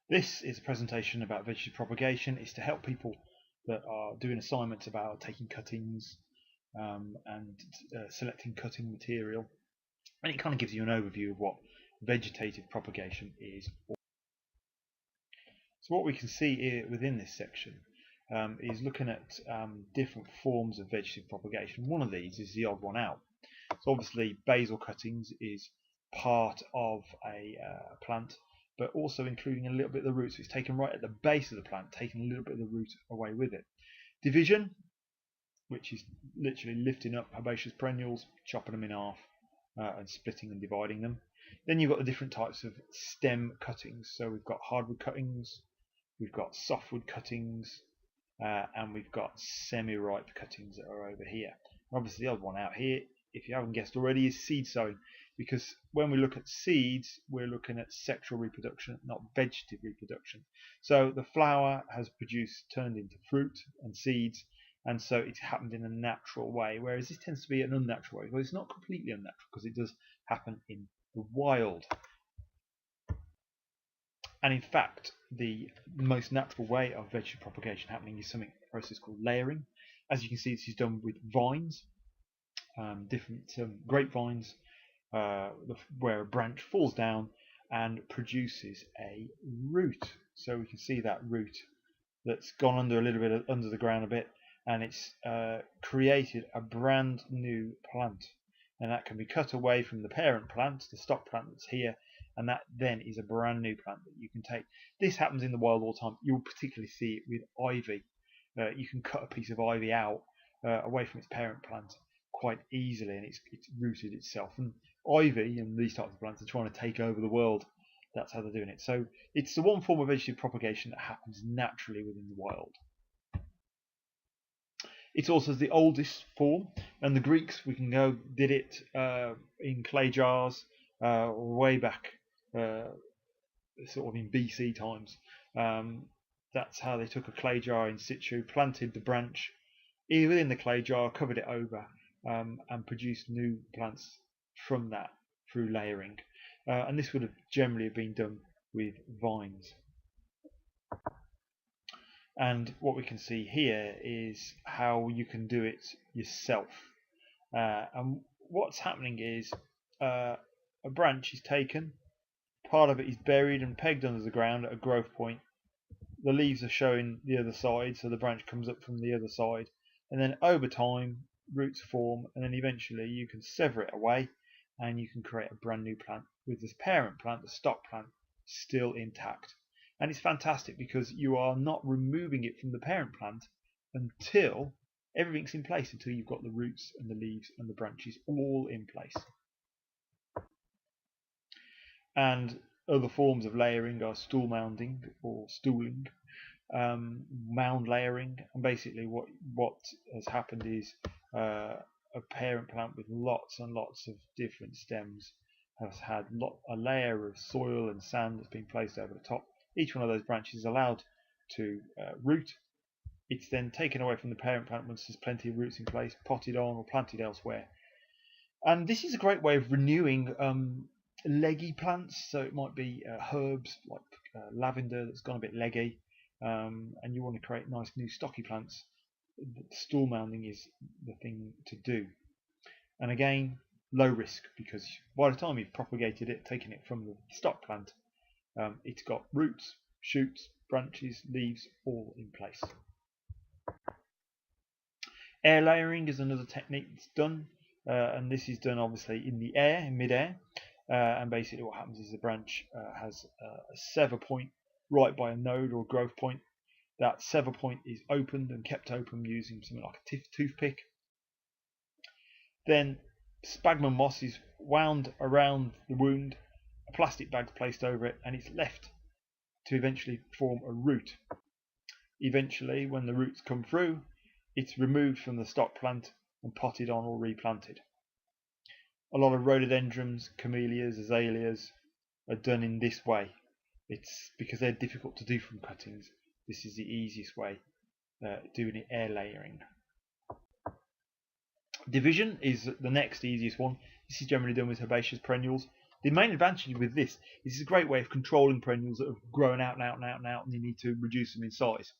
This is a presentation about vegetative propagation. It's to help people that are doing assignments about taking cuttings and selecting cutting material, and it kind of gives you an overview of what vegetative propagation is. So what we can see here within this section is looking at different forms of vegetative propagation. One of these is the odd one out. So obviously basal cuttings is part of a plant, but also including a little bit of the root. So it's taken right at the base of the plant, taking a little bit of the root away with it. Division, which is literally lifting up herbaceous perennials, chopping them in half and splitting and dividing them. Then you've got the different types of stem cuttings. So we've got hardwood cuttings, we've got softwood cuttings, and we've got semi-ripe cuttings that are over here. Obviously the odd one out here, if you haven't guessed already, is seed sowing, because when we look at seeds, we're looking at sexual reproduction, not vegetative reproduction. So the flower has turned into fruit and seeds, and so it's happened in a natural way, whereas this tends to be an unnatural way. Well, it's not completely unnatural because it does happen in the wild. And in fact, the most natural way of vegetative propagation happening is a process called layering. As you can see, this is done with vines, different grapevines, where a branch falls down and produces a root. So we can see that root that's gone under a little bit under the ground a bit, and it's created a brand new plant. And that can be cut away from the parent plant, the stock plant that's here, and that then is a brand new plant that you can take. This happens in the wild all the time. You'll particularly see it with ivy. You can cut a piece of ivy out away from its parent plant quite easily, and it's rooted itself. And ivy and these types of plants are trying to take over the world. That's how they're doing it. So it's the one form of vegetative propagation that happens naturally within the wild. It's also the oldest form, and the Greeks did it in clay jars way back, sort of in BC times. That's how they took a clay jar in situ, planted the branch within the clay jar, covered it over, and produced new plants from that through layering. And this would have generally been done with vines. And what we can see here is how you can do it yourself. And what's happening is a branch is taken, part of it is buried and pegged under the ground at a growth point. The leaves are showing the other side, so the branch comes up from the other side, and then over time roots form, and then eventually you can sever it away and you can create a brand new plant with this parent plant, the stock plant, still intact. And it's fantastic because you are not removing it from the parent plant until everything's in place, until you've got the roots and the leaves and the branches all in place. And other forms of layering are stool mounding or stooling, mound layering, and basically what has happened is a parent plant with lots and lots of different stems has had a layer of soil and sand that's been placed over the top. Each one of those branches is allowed to root. It's then taken away from the parent plant once there's plenty of roots in place, potted on or planted elsewhere. And this is a great way of renewing leggy plants. So it might be herbs like lavender that's gone a bit leggy, and you want to create nice new stocky plants. Stool mounding is the thing to do. And again, low risk, because by the time you've propagated it, taken it from the stock plant, it's got roots, shoots, branches, leaves all in place. Air layering is another technique that's done, and this is done obviously in the air, in mid-air, and basically what happens is the branch has a sever point right by a node or a growth point. That sever point is opened and kept open using something like a toothpick. Then sphagnum moss is wound around the wound, a plastic bag's placed over it, and it's left to eventually form a root. Eventually, when the roots come through, it's removed from the stock plant and potted on or replanted. A lot of rhododendrons, camellias, azaleas are done in this way. It's because they're difficult to do from cuttings. This is the easiest way, doing it air layering. Division is the next easiest one. This is generally done with herbaceous perennials. The main advantage with this is it's a great way of controlling perennials that have grown out and you need to reduce them in size.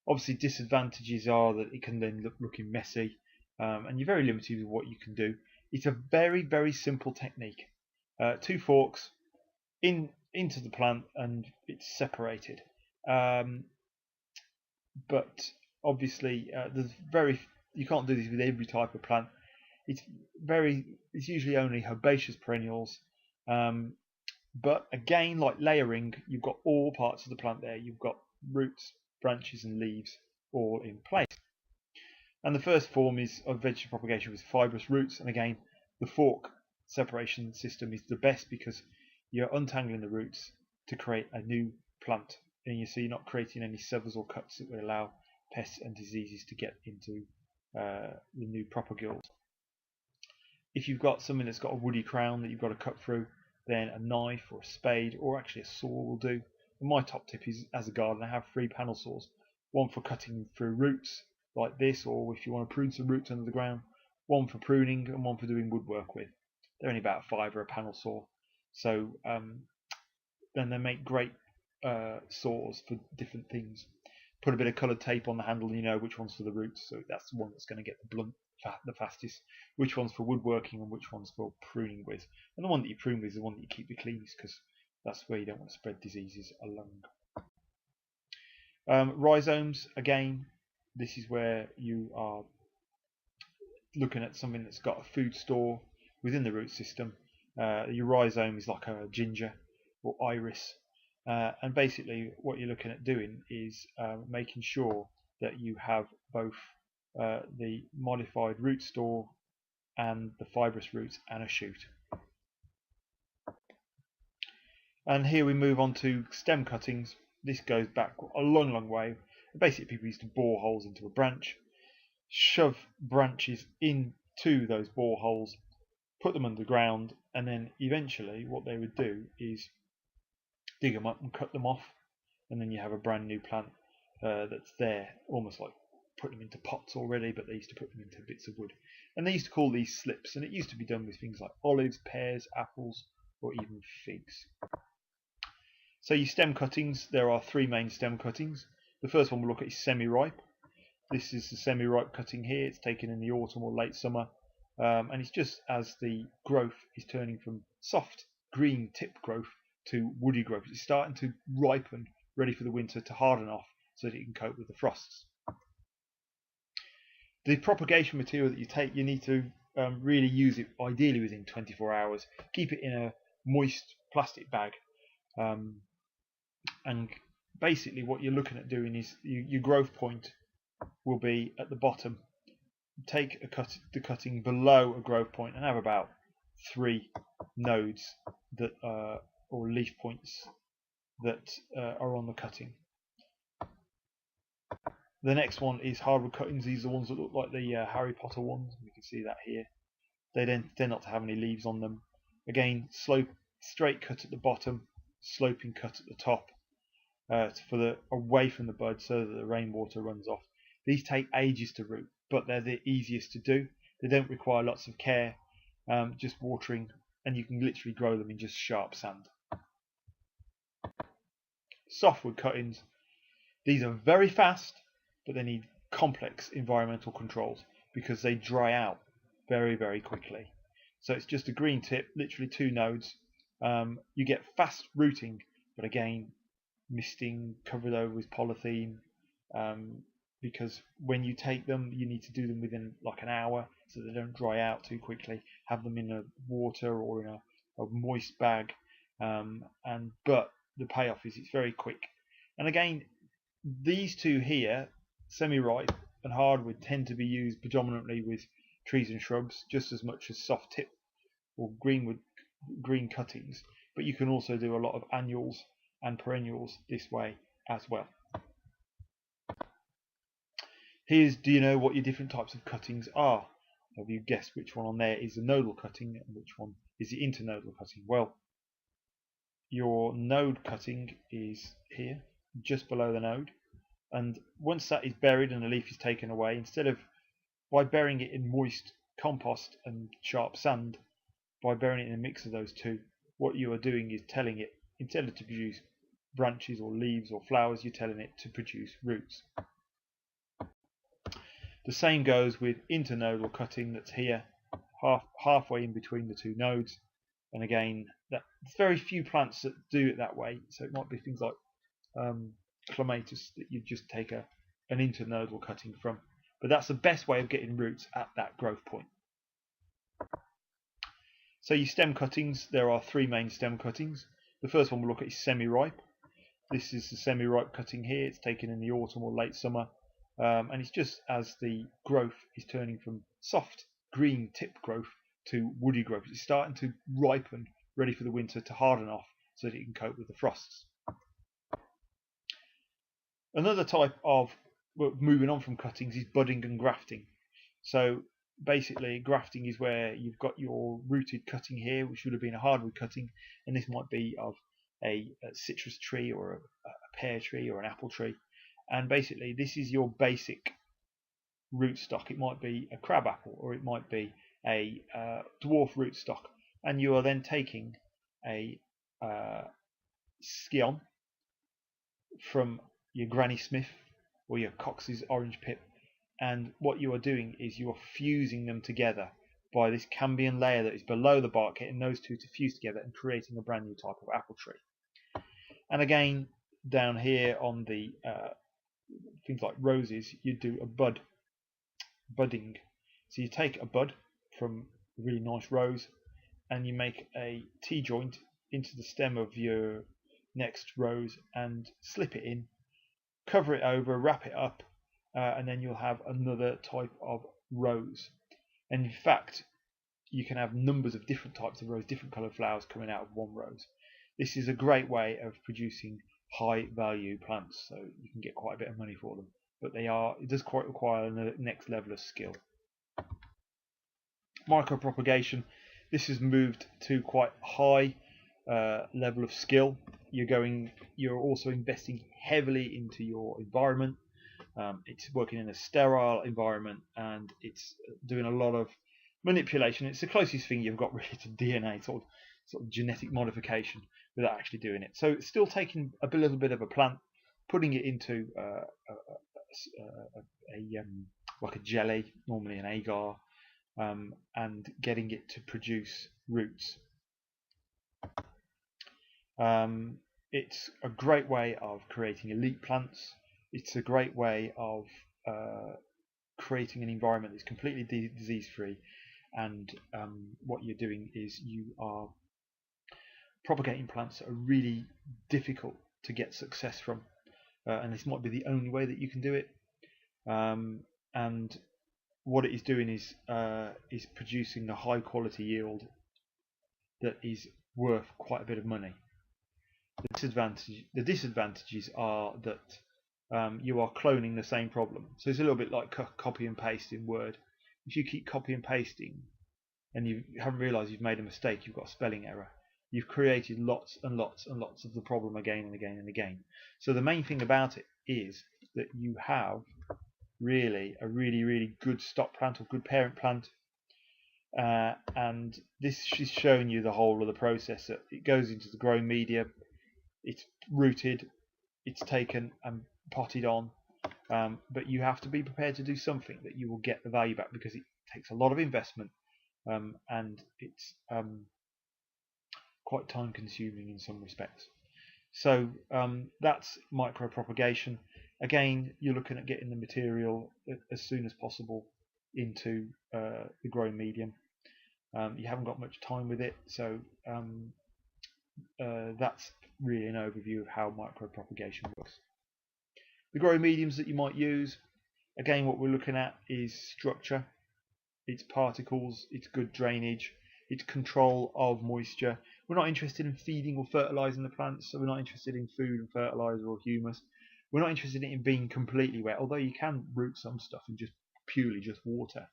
Obviously, disadvantages are that it can then looking messy, and you're very limited with what you can do. It's a very simple technique. 2 forks into the plant and it's separated. But obviously, you can't do this with every type of plant. It's usually only herbaceous perennials. But again, like layering, you've got all parts of the plant there. You've got roots, branches and leaves all in place. And the first form of vegetative propagation with fibrous roots, and again the fork separation system is the best because you're untangling the roots to create a new plant, and so you're not creating any severs or cuts that would allow pests and diseases to get into the new propagules. If you've got something that's got a woody crown that you've got to cut through, then a knife or a spade or actually a saw will do. And my top tip is, as a gardener, have 3 panel saws, one for cutting through roots like this, or if you want to prune some roots under the ground, one for pruning and one for doing woodwork with. They're only about $5 a panel saw, so then they make great saws for different things. Put a bit of coloured tape on the handle and you know which one's for the roots, so that's the one that's going to get the blunt the fastest, which one's for woodworking and which one's for pruning with. And the one that you prune with is the one that you keep the cleanest, because that's where you don't want to spread diseases along. Rhizomes, again, this is where you are looking at something that's got a food store within the root system. Your rhizome is like a ginger or iris, and basically what you're looking at doing is making sure that you have both the modified root store and the fibrous roots and a shoot. And here we move on to stem cuttings. This goes back a long way. Basically, people used to bore holes into a branch, shove branches into those bore holes, put them underground, and then eventually what they would do is dig them up and cut them off, and then you have a brand new plant that's there, almost like put them into pots already, but they used to put them into bits of wood. And they used to call these slips, and it used to be done with things like olives, pears, apples, or even figs. So your stem cuttings, there are 3 main stem cuttings. The first one we'll look at is semi-ripe. This is the semi-ripe cutting here. It's taken in the autumn or late summer, and it's just as the growth is turning from soft green tip growth to woody growth. It's starting to ripen, ready for the winter to harden off so that it can cope with the frosts. The propagation material that you take, you need to really use it ideally within 24 hours. Keep it in a moist plastic bag, and basically what you're looking at doing is your growth point will be at the bottom. Take the cutting below a growth point and have about 3 nodes that or leaf points that are on the cutting. The next one is hardwood cuttings. These are the ones that look like the Harry Potter ones. You can see that here. They tend not to have any leaves on them. Again, straight cut at the bottom, sloping cut at the top, away from the bud so that the rainwater runs off. These take ages to root, but they're the easiest to do. They don't require lots of care, just watering, and you can literally grow them in just sharp sand. Softwood cuttings. These are very fast, but they need complex environmental controls because they dry out very quickly. So it's just a green tip, literally 2 nodes. You get fast rooting, but again, misting, covered over with polythene, because when you take them, you need to do them within like an hour so they don't dry out too quickly. Have them in a water or in a moist bag, but the payoff is it's very quick. And again, these 2 here, semi-ripe and hardwood, tend to be used predominantly with trees and shrubs just as much as soft tip or green cuttings, but you can also do a lot of annuals and perennials this way as well. Do you know what your different types of cuttings are? Have you guessed which one on there is the nodal cutting and which one is the internodal cutting? Well, your node cutting is here, just below the node, and once that is buried and the leaf is taken away, by burying it in moist compost and sharp sand, by burying it in a mix of those 2, what you are doing is telling it, instead of to produce branches or leaves or flowers, you're telling it to produce roots. The same goes with internodal cutting, that's here, halfway in between the two nodes. And again, there's very few plants that do it that way, so it might be things like clematis that you just take an internodal cutting from. But that's the best way of getting roots at that growth point. So your stem cuttings, there are three main stem cuttings. The first one we'll look at is semi-ripe. This is the semi-ripe cutting here. It's taken in the autumn or late summer, and it's just as the growth is turning from soft green tip growth to woody growth. It's starting to ripen, ready for the winter to harden off so that it can cope with the frosts. Another type of, well, moving on from cuttings, is budding and grafting. So basically, grafting is where you've got your rooted cutting here, which would have been a hardwood cutting, and this might be of a citrus tree or a pear tree or an apple tree. And basically, this is your basic rootstock. It might be a crab apple, or it might be a dwarf rootstock, and you are then taking a scion from your Granny Smith or your Cox's orange pip, and what you are doing is you are fusing them together by this cambium layer that is below the bark, getting those two to fuse together and creating a brand new type of apple tree. And again, down here on the things like roses, you do a budding. So you take a bud from a really nice rose and you make a T-joint into the stem of your next rose and slip it in, cover it over, wrap it up, and then you'll have another type of rose. And in fact, you can have numbers of different types of rose, different coloured flowers coming out of one rose. This is a great way of producing high value plants, so you can get quite a bit of money for them, but it does quite require a next level of skill. Micropropagation, this has moved to quite high level of skill. You're also investing heavily into your environment. It's working in a sterile environment, and it's doing a lot of manipulation. It's the closest thing you've got really to DNA, sort of genetic modification, without actually doing it. So it's still taking a little bit of a plant, putting it into like a jelly, normally an agar, and getting it to produce roots. It's a great way of creating elite plants. It's a great way of creating an environment that's completely disease-free, and what you're doing is you are propagating plants that are really difficult to get success from, and this might be the only way that you can do it. And what it is doing is producing a high quality yield that is worth quite a bit of money. The disadvantages are that you are cloning the same problem. So it's a little bit like copy and paste in Word. If you keep copy and pasting and you haven't realised you've made a mistake, you've got a spelling error, you've created lots and lots and lots of the problem again and again and again. So the main thing about it is that you have really a really good stock plant or good parent plant, and this is showing you the whole of the process. That it goes into the growing media, it's rooted, it's taken and potted on, but you have to be prepared to do something that you will get the value back, because it takes a lot of investment, and it's quite time consuming in some respects. So that's micropropagation. Again, you're looking at getting the material as soon as possible into the growing medium. You haven't got much time with it, so that's really an overview of how micropropagation works. The growing mediums that you might use, again, what we're looking at is structure, its particles, its good drainage, its control of moisture. We're not interested in feeding or fertilizing the plants, so we're not interested in food and fertilizer or humus. We're not interested in being completely wet, although you can root some stuff in purely just water.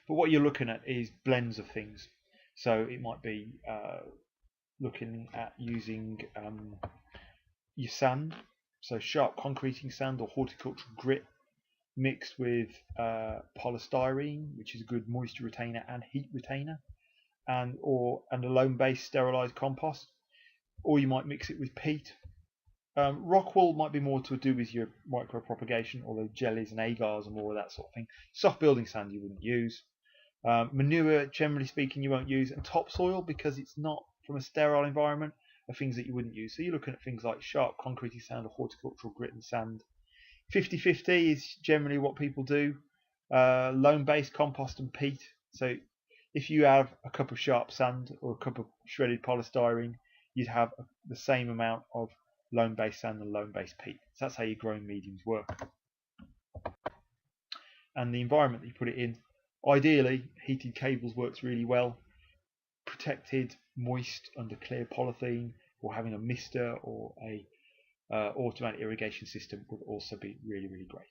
But what you're looking at is blends of things. So it might be looking at using your sand, so sharp concreting sand or horticultural grit, mixed with polystyrene, which is a good moisture retainer and heat retainer, and a loam-based sterilised compost, or you might mix it with peat. Rock wool might be more to do with your micropropagation, although jellies and agars are more of that sort of thing. Soft building sand you wouldn't use. Manure, generally speaking, you won't use, and topsoil, because it's not from a sterile environment, are things that you wouldn't use. So you're looking at things like sharp concretey sand or horticultural grit and sand. 50-50 is generally what people do. Loam-based compost and peat. So if you have a cup of sharp sand or a cup of shredded polystyrene, you'd have the same amount of loam-based sand and loam-based peat. So that's how your growing mediums work. And the environment that you put it in, ideally, heated cables works really well. Protected, moist under clear polythene, or having a mister or a automatic irrigation system would also be really, really great.